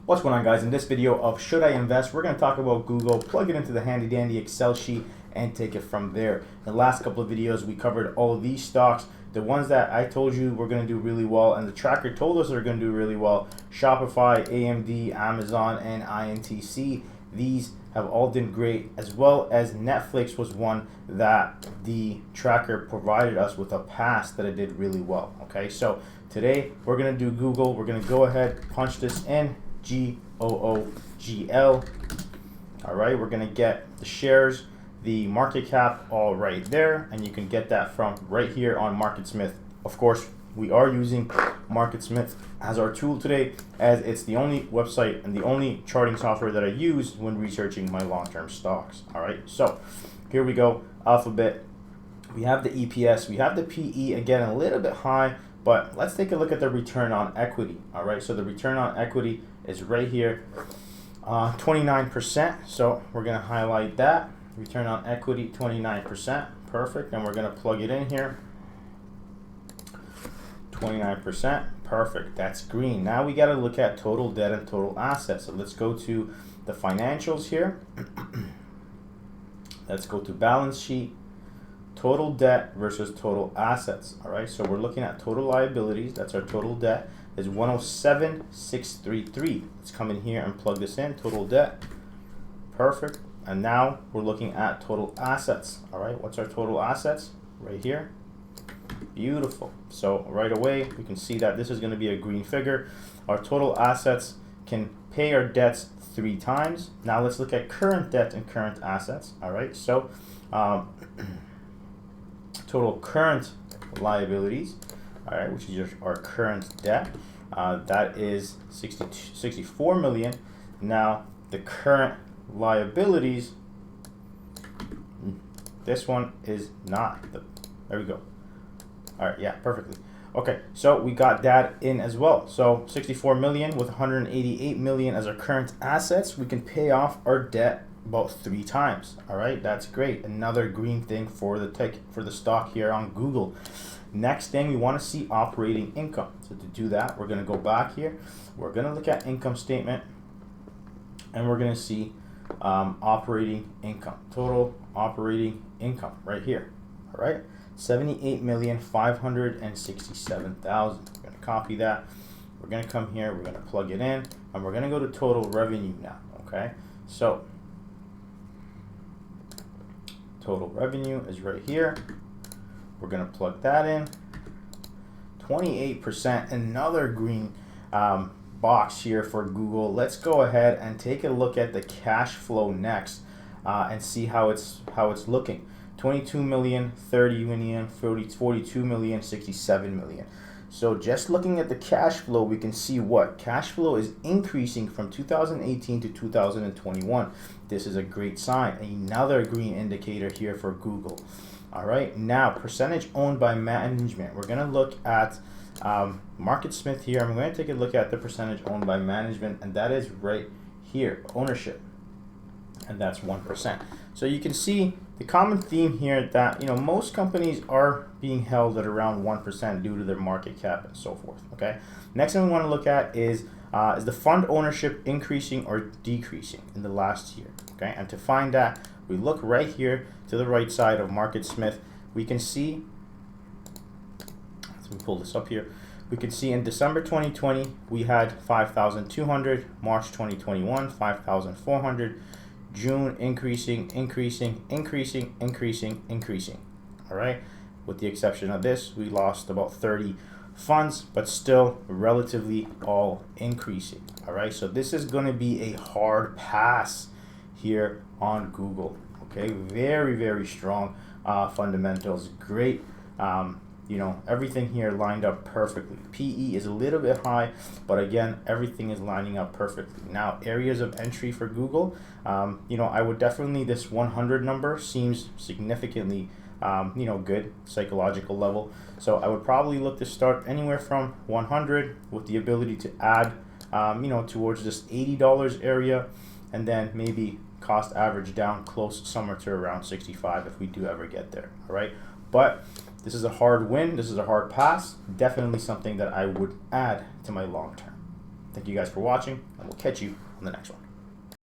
What's going on, guys? In this video of Should I Invest, we're going to talk about Google, plug it into the handy dandy Excel sheet and take it from there. In the last couple of videos, we covered all of these stocks. The ones that I told you were going to do really well and the tracker told us they're going to do really well: Shopify, AMD, Amazon, and INTC. These have all done great, as well as Netflix was one that the tracker provided us with a pass that it did really well. Okay, so today we're going to do Google. We're going to go ahead, punch this in, GOOGL. All right, we're going to get the shares, the market cap, all right there, and you can get that from right here on MarketSmith. Of course, we are using MarketSmith as our tool today, as it's the only website and the only charting software that I use when researching my long-term stocks. All right, so here we go. Alphabet. We have the EPS. We have the PE, again a little bit high, but let's take a look at the return on equity. All right, so the return on equity is right here, 29%. So we're going to highlight that. Return on equity, 29%. Perfect. And we're going to plug it in here. 29%. Perfect. That's green. Now we got to look at total debt and total assets. So let's go to the financials here. Let's go to balance sheet. Total debt versus total assets. All right, so we're looking at total liabilities. That's our total debt is 107,633. Let's come in here and plug this in. Total debt. Perfect. And now we're looking at total assets. All right, what's our total assets? Right here. Beautiful. So right away we can see that this is going to be a green figure. Our total assets can pay our debts 3 times. Now let's look at current debt and current assets. All right, so total current liabilities, all right, which is our current debt, that is 64 million. Now the current liabilities, this one is not there we go. All right, yeah, perfectly. Okay, so we got that in as well. So 64 million with 188 million as our current assets, we can pay off our debt about 3 times. All right, that's great. Another green thing for the stock here on Google. Next thing, we want to see operating income. So to do that, we're going to go back here. We're going to look at income statement, and we're going to see operating income, total operating income right here. All right, 78,567,000. We're going to copy that. We're going to come here. We're going to plug it in, and we're going to go to total revenue now. Okay, so total revenue is right here. We're going to plug that in. 28%, another green box here for Google. Let's go ahead and take a look at the cash flow next and see how it's looking. 22 million, 30 million, 42 million, 67 million. So just looking at the cash flow, we can see what cash flow is increasing from 2018 to 2021. This is a great sign. Another green indicator here for Google. All right, now percentage owned by management. We're going to look at MarketSmith here. I'm going to take a look at the percentage owned by management, and that is right here, ownership, and that's 1%. So you can see the common theme here that most companies are being held at around 1% due to their market cap and so forth. Okay. Next thing we want to look at is the fund ownership increasing or decreasing in the last year. Okay, and to find that, we look right here to the right side of MarketSmith. We can see. Let me pull this up here. We can see in December 2020 we had 5,200. March 2021 5,400. June increasing. All right, with the exception of this, we lost about 30 funds, but still relatively all increasing. All right, so this is going to be a hard pass here on Google. Okay, very strong fundamentals, great. Everything here lined up perfectly. PE is a little bit high, but again, everything is lining up perfectly. Now, areas of entry for Google, I would definitely, this 100 number seems significantly, good psychological level. So I would probably look to start anywhere from 100 with the ability to add, towards this $80 area, and then maybe cost average down close somewhere to around 65 if we do ever get there. All right, but this is a hard win. This is a hard pass. Definitely something that I would add to my long term. Thank you guys for watching, and we'll catch you on the next one.